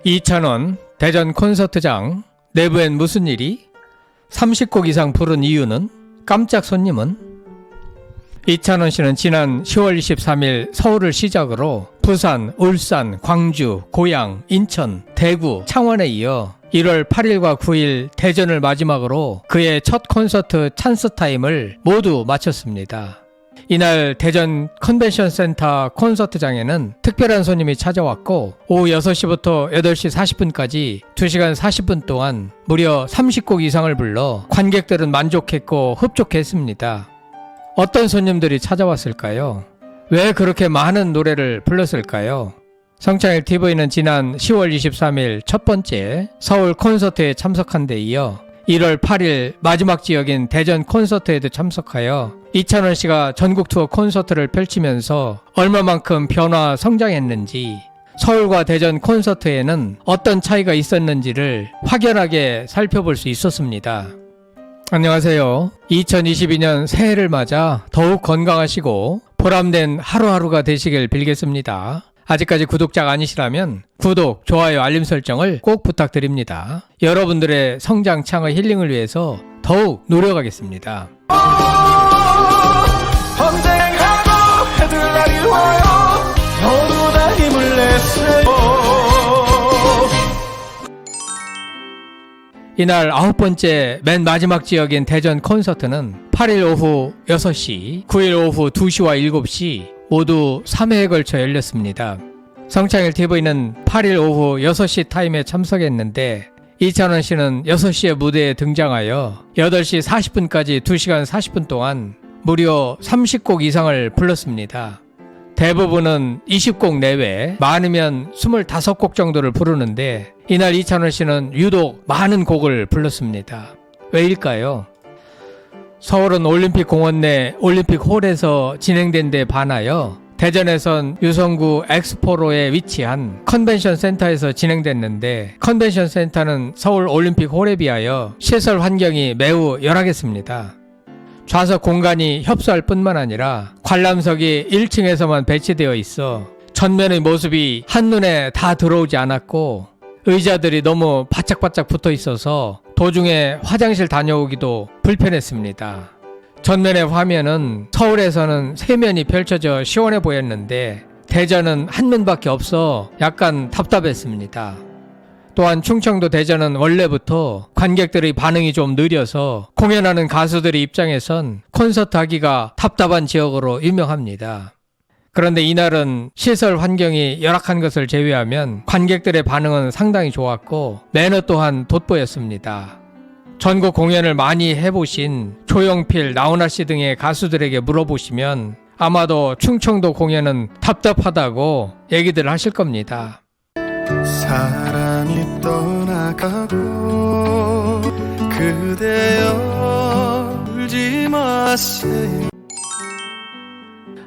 이찬원 대전 콘서트장 내부엔 무슨 일이? 30곡 이상 부른 이유는? 깜짝 손님은? 이찬원 씨는 지난 10월 23일 서울을 시작으로 부산, 울산, 광주, 고양, 인천, 대구, 창원에 이어 1월 8일과 9일 대전을 마지막으로 그의 첫 콘서트 찬스타임을 모두 마쳤습니다. 이날 대전 컨벤션 센터 콘서트장에는 특별한 손님이 찾아왔고 오후 6시부터 8시 40분까지 2시간 40분 동안 무려 30곡 이상을 불러 관객들은 만족했고 흡족했습니다. 어떤 손님들이 찾아왔을까요? 왜 그렇게 많은 노래를 불렀을까요? 성창일 TV는 지난 10월 23일 첫 번째 서울 콘서트에 참석한 데 이어 1월 8일 마지막 지역인 대전 콘서트에도 참석하여 이찬원 씨가 전국 투어 콘서트를 펼치면서 얼마만큼 변화 성장했는지, 서울과 대전 콘서트에는 어떤 차이가 있었는지를 확연하게 살펴볼 수 있었습니다. 안녕하세요. 2022년 새해를 맞아 더욱 건강하시고 보람된 하루하루가 되시길 빌겠습니다. 아직까지 구독자가 아니시라면 구독, 좋아요, 알림 설정을 꼭 부탁드립니다. 여러분들의 성장창의 힐링을 위해서 더욱 노력하겠습니다. 언쟁하고 해들 날이 와요. 모두 다 힘을 내세요. 이날 9번째 맨 마지막 지역인 대전 콘서트는 8일 오후 6시, 9일 오후 2시와 7시 모두 3회에 걸쳐 열렸습니다. 성창일 TV는 8일 오후 6시 타임에 참석했는데 이찬원 씨는 6시에 무대에 등장하여 8시 40분까지 2시간 40분 동안 무려 30곡 이상을 불렀습니다. 대부분은 20곡 내외, 많으면 25곡 정도를 부르는데 이날 이찬원 씨는 유독 많은 곡을 불렀습니다. 왜일까요? 서울은 올림픽 공원 내 올림픽홀에서 진행된 데 반하여 대전에선 유성구 엑스포로에 위치한 컨벤션 센터에서 진행됐는데 컨벤션 센터는 서울 올림픽홀에 비하여 시설 환경이 매우 열악했습니다. 좌석 공간이 협소할 뿐만 아니라 관람석이 1층에서만 배치되어 있어 전면의 모습이 한눈에 다 들어오지 않았고 의자들이 너무 바짝바짝 붙어 있어서 도중에 화장실 다녀오기도 불편했습니다. 전면의 화면은 서울에서는 세 면이 펼쳐져 시원해 보였는데 대전은 한 면밖에 없어 약간 답답했습니다. 또한 충청도 대전은 원래부터 관객들의 반응이 좀 느려서 공연하는 가수들의 입장에선 콘서트 하기가 답답한 지역으로 유명합니다. 그런데 이날은 시설 환경이 열악한 것을 제외하면 관객들의 반응은 상당히 좋았고 매너 또한 돋보였습니다. 전국 공연을 많이 해보신 조용필, 나훈아 씨 등의 가수들에게 물어보시면 아마도 충청도 공연은 답답하다고 얘기들 하실 겁니다. 사랑이 떠나가고 그대여 울지 마세요.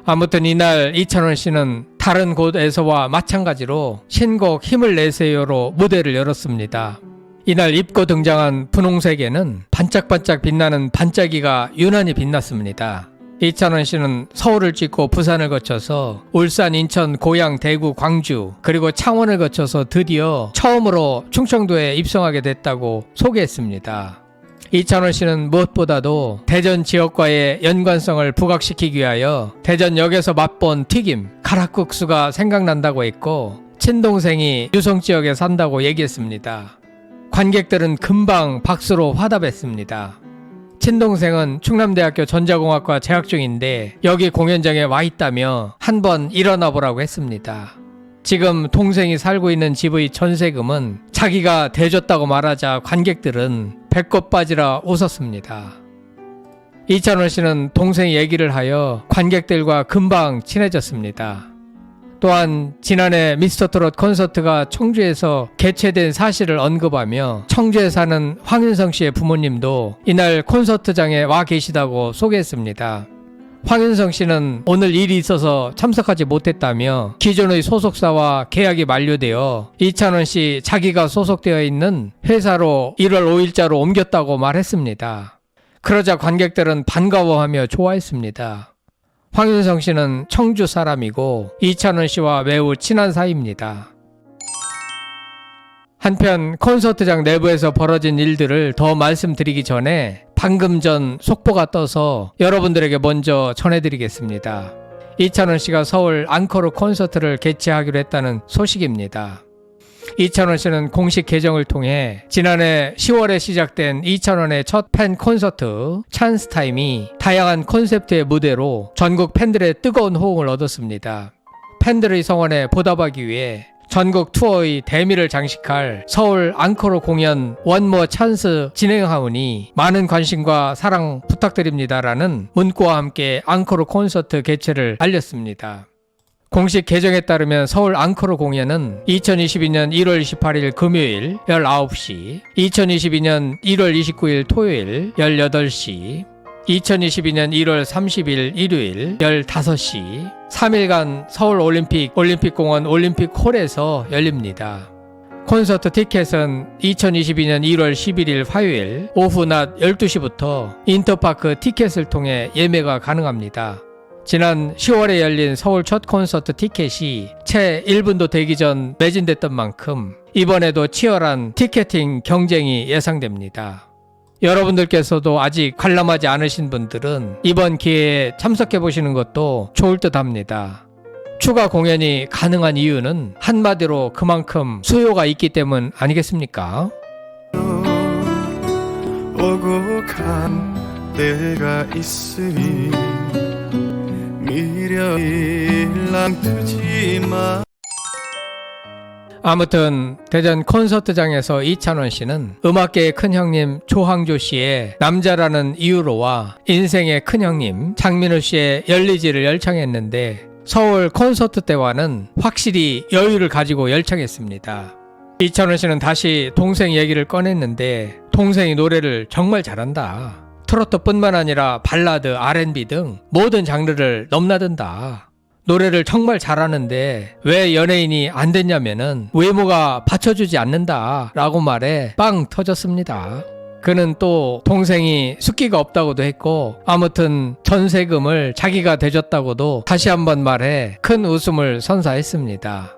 아무튼 이날 이찬원 씨는 다른 곳에서와 마찬가지로 신곡 힘을 내세요로 무대를 열었습니다. 이날 입고 등장한 분홍색에는 반짝반짝 빛나는 반짝이가 유난히 빛났습니다. 이찬원 씨는 서울을 찍고 부산을 거쳐서 울산, 인천, 고양, 대구, 광주 그리고 창원을 거쳐서 드디어 처음으로 충청도에 입성하게 됐다고 소개했습니다. 이찬원 씨는 무엇보다도 대전 지역과의 연관성을 부각시키기 위하여 대전역에서 맛본 튀김, 가락국수가 생각난다고 했고 친동생이 유성 지역에 산다고 얘기했습니다. 관객들은 금방 박수로 화답했습니다. 친동생은 충남대학교 전자공학과 재학 중인데 여기 공연장에 와 있다며 한번 일어나 보라고 했습니다. 지금 동생이 살고 있는 집의 전세금은 자기가 대줬다고 말하자 관객들은 배꼽 빠지라 웃었습니다. 이찬원 씨는 동생 얘기를 하여 관객들과 금방 친해졌습니다. 또한 지난해 미스터트롯 콘서트가 청주에서 개최된 사실을 언급하며 청주에 사는 황윤성 씨의 부모님도 이날 콘서트장에 와 계시다고 소개했습니다. 황윤성 씨는 오늘 일이 있어서 참석하지 못했다며 기존의 소속사와 계약이 만료되어 이찬원 씨 자기가 소속되어 있는 회사로 1월 5일자로 옮겼다고 말했습니다. 그러자 관객들은 반가워하며 좋아했습니다. 황윤성 씨는 청주 사람이고 이찬원 씨와 매우 친한 사이입니다. 한편 콘서트장 내부에서 벌어진 일들을 더 말씀드리기 전에 방금 전 속보가 떠서 여러분들에게 먼저 전해드리겠습니다. 이찬원 씨가 서울 앙코르 콘서트를 개최하기로 했다는 소식입니다. 이찬원 씨는 공식 계정을 통해 지난해 10월에 시작된 이찬원의 첫 팬 콘서트 찬스타임이 다양한 콘셉트의 무대로 전국 팬들의 뜨거운 호응을 얻었습니다. 팬들의 성원에 보답하기 위해 전국 투어의 대미를 장식할 서울 앙코르 공연 원모 찬스 진행하오니 많은 관심과 사랑 부탁드립니다라는 문구와 함께 앙코르 콘서트 개최를 알렸습니다. 공식 계정에 따르면 서울 앙코르 공연은 2022년 1월 28일 금요일 19시, 2022년 1월 29일 토요일 18시, 2022년 1월 30일 일요일 15시 3일간 서울 올림픽공원 올림픽홀에서 열립니다. 콘서트 티켓은 2022년 1월 11일 화요일 오후 낮 12시부터 인터파크 티켓을 통해 예매가 가능합니다. 지난 10월에 열린 서울 첫 콘서트 티켓이 채 1분도 되기 전 매진됐던 만큼 이번에도 치열한 티켓팅 경쟁이 예상됩니다. 여러분들께서도 아직 관람하지 않으신 분들은 이번 기회에 참석해 보시는 것도 좋을 듯 합니다. 추가 공연이 가능한 이유는 한마디로 그만큼 수요가 있기 때문 아니겠습니까? 오고 간 때가 있으니 미련이 랑트지 마. 아무튼 대전 콘서트장에서 이찬원 씨는 음악계의 큰형님 조항조 씨의 남자라는 이유로와 인생의 큰형님 장민호 씨의 열리지를 열창했는데 서울 콘서트 때와는 확실히 여유를 가지고 열창했습니다. 이찬원 씨는 다시 동생 얘기를 꺼냈는데 동생이 노래를 정말 잘한다. 트로트뿐만 아니라 발라드, R&B 등 모든 장르를 넘나든다. 노래를 정말 잘하는데 왜 연예인이 안 됐냐면은 외모가 받쳐주지 않는다 라고 말해 빵 터졌습니다. 그는 또 동생이 숫기가 없다고도 했고 아무튼 전세금을 자기가 대줬다고도 다시 한번 말해 큰 웃음을 선사했습니다.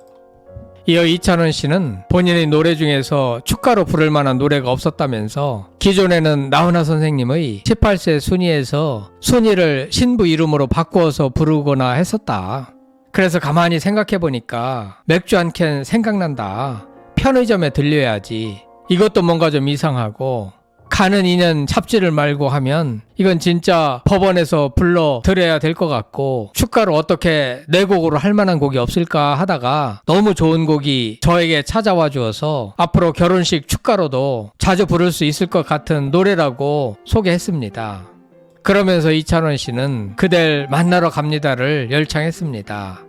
이어 이찬원 씨는 본인의 노래 중에서 축가로 부를 만한 노래가 없었다면서 기존에는 나훈아 선생님의 18세 순위에서 순위를 신부 이름으로 바꾸어서 부르거나 했었다. 그래서 가만히 생각해보니까 맥주 한 캔 생각난다. 편의점에 들려야지. 이것도 뭔가 좀 이상하고 가는 인연 잡지를 말고 하면 이건 진짜 법원에서 불러 드려야 될 것 같고 축가로 어떻게 내 곡으로 할 만한 곡이 없을까 하다가 너무 좋은 곡이 저에게 찾아와 주어서 앞으로 결혼식 축가로도 자주 부를 수 있을 것 같은 노래라고 소개했습니다. 그러면서 이찬원 씨는 그댈 만나러 갑니다를 열창했습니다.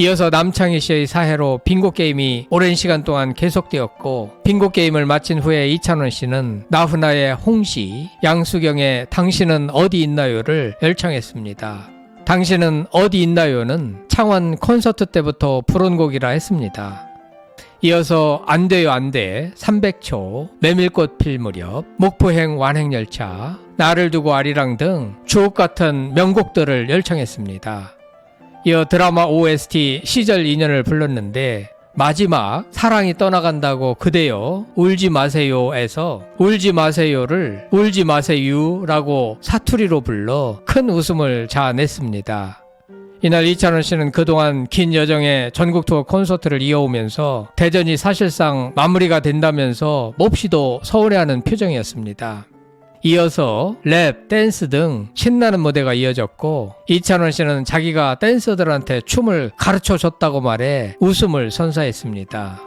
이어서 남창희 씨의 사해로 빙고 게임이 오랜 시간 동안 계속되었고 빙고 게임을 마친 후에 이찬원 씨는 나훈아의 홍시, 양수경의 당신은 어디 있나요를 열창했습니다. 당신은 어디 있나요는 창원 콘서트 때부터 부른 곡이라 했습니다. 이어서 안 돼요 안 돼, 300초, 메밀꽃 필 무렵, 목포행 완행열차, 나를 두고 아리랑 등 주옥같은 명곡들을 열창했습니다. 이어 드라마 OST 시절 인연을 불렀는데 마지막 사랑이 떠나간다고 그대여 울지 마세요에서 울지 마세요를 울지 마세요라고 사투리로 불러 큰 웃음을 자아냈습니다. 이날 이찬원 씨는 그동안 긴 여정의 전국 투어 콘서트를 이어오면서 대전이 사실상 마무리가 된다면서 몹시도 서운해하는 표정이었습니다. 이어서 랩, 댄스 등 신나는 무대가 이어졌고 이찬원 씨는 자기가 댄서들한테 춤을 가르쳐줬다고 말해 웃음을 선사했습니다.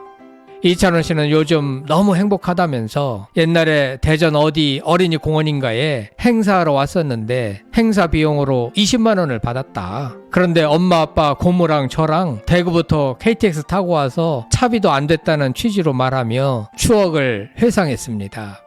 이찬원 씨는 요즘 너무 행복하다면서 옛날에 대전 어디 어린이 공원인가에 행사하러 왔었는데 행사 비용으로 20만 원을 받았다. 그런데 엄마 아빠 고모랑 저랑 대구부터 KTX 타고 와서 차비도 안 됐다는 취지로 말하며 추억을 회상했습니다.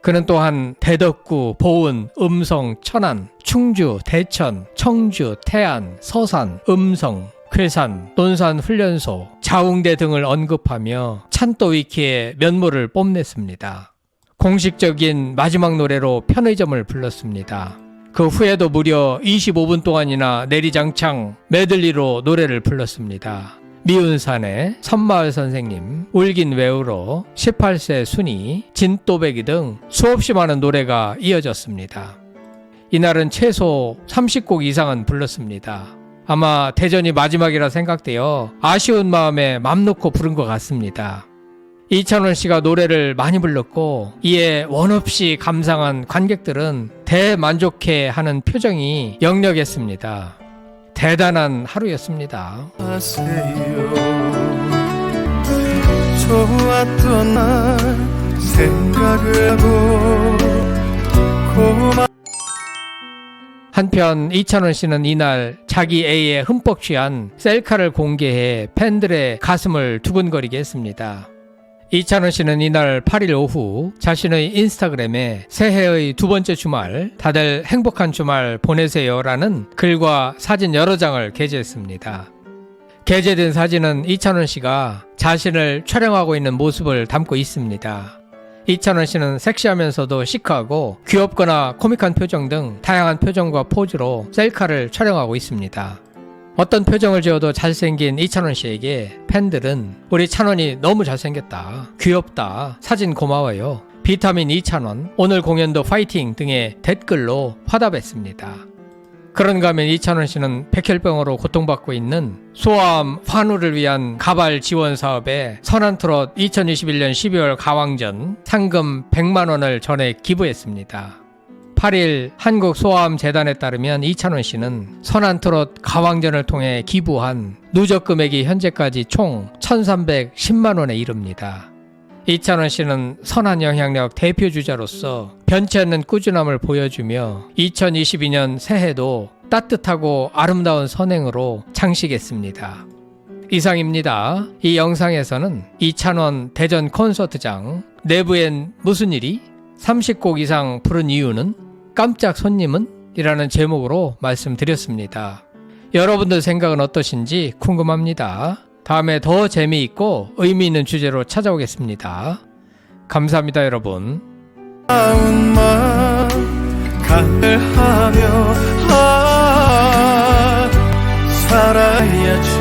그는 또한 대덕구, 보은, 음성, 천안, 충주, 대천, 청주, 태안, 서산, 음성, 괴산, 논산 훈련소, 자웅대 등을 언급하며 찬또 위키의 면모를 뽐냈습니다. 공식적인 마지막 노래로 편의점을 불렀습니다. 그 후에도 무려 25분 동안이나 내리장창 메들리로 노래를 불렀습니다. 미운산의 선마을 선생님, 울긴 외우러, 18세 순이, 진또배기 등 수없이 많은 노래가 이어졌습니다. 이날은 최소 30곡 이상은 불렀습니다. 아마 대전이 마지막이라 생각되어 아쉬운 마음에 맘 놓고 부른 것 같습니다. 이찬원 씨가 노래를 많이 불렀고 이에 원없이 감상한 관객들은 대만족해하는 표정이 역력했습니다. 대단한 하루였습니다. 하세요. 좋았던 날 생각을 하고 고마 한편 이찬원 씨는 이날 자기 애에 흠뻑 취한 셀카를 공개해 팬들의 가슴을 두근거리게 했습니다. 이찬원 씨는 이날 8일 오후 자신의 인스타그램에 새해의 두 번째 주말, 다들 행복한 주말 보내세요 라는 글과 사진 여러 장을 게재했습니다. 게재된 사진은 이찬원 씨가 자신을 촬영하고 있는 모습을 담고 있습니다. 이찬원 씨는 섹시하면서도 시크하고 귀엽거나 코믹한 표정 등 다양한 표정과 포즈로 셀카를 촬영하고 있습니다. 어떤 표정을 지어도 잘생긴 이찬원 씨에게 팬들은 우리 찬원이 너무 잘생겼다, 귀엽다, 사진 고마워요, 비타민 이찬원, 오늘 공연도 파이팅 등의 댓글로 화답했습니다. 그런가 하면 이찬원 씨는 백혈병으로 고통받고 있는 소아암 환우를 위한 가발 지원 사업에 선한트롯 2021년 12월 가왕전 상금 100만 원을 전액 기부했습니다. 8일 한국소아암재단에 따르면 이찬원 씨는 선한트롯 가왕전을 통해 기부한 누적 금액이 현재까지 총 1,310만 원에 이릅니다. 이찬원 씨는 선한 영향력 대표주자로서 변치 않는 꾸준함을 보여주며 2022년 새해도 따뜻하고 아름다운 선행으로 장식했습니다. 이상입니다. 이 영상에서는 이찬원 대전 콘서트장 내부엔 무슨 일이? 30곡 이상 부른 이유는? 깜짝 손님은? 이라는 제목으로 말씀드렸습니다. 여러분들 생각은 어떠신지 궁금합니다. 다음에 더 재미있고 의미 있는 주제로 찾아오겠습니다. 감사합니다, 여러분. 마음만 가을하며 살아야지.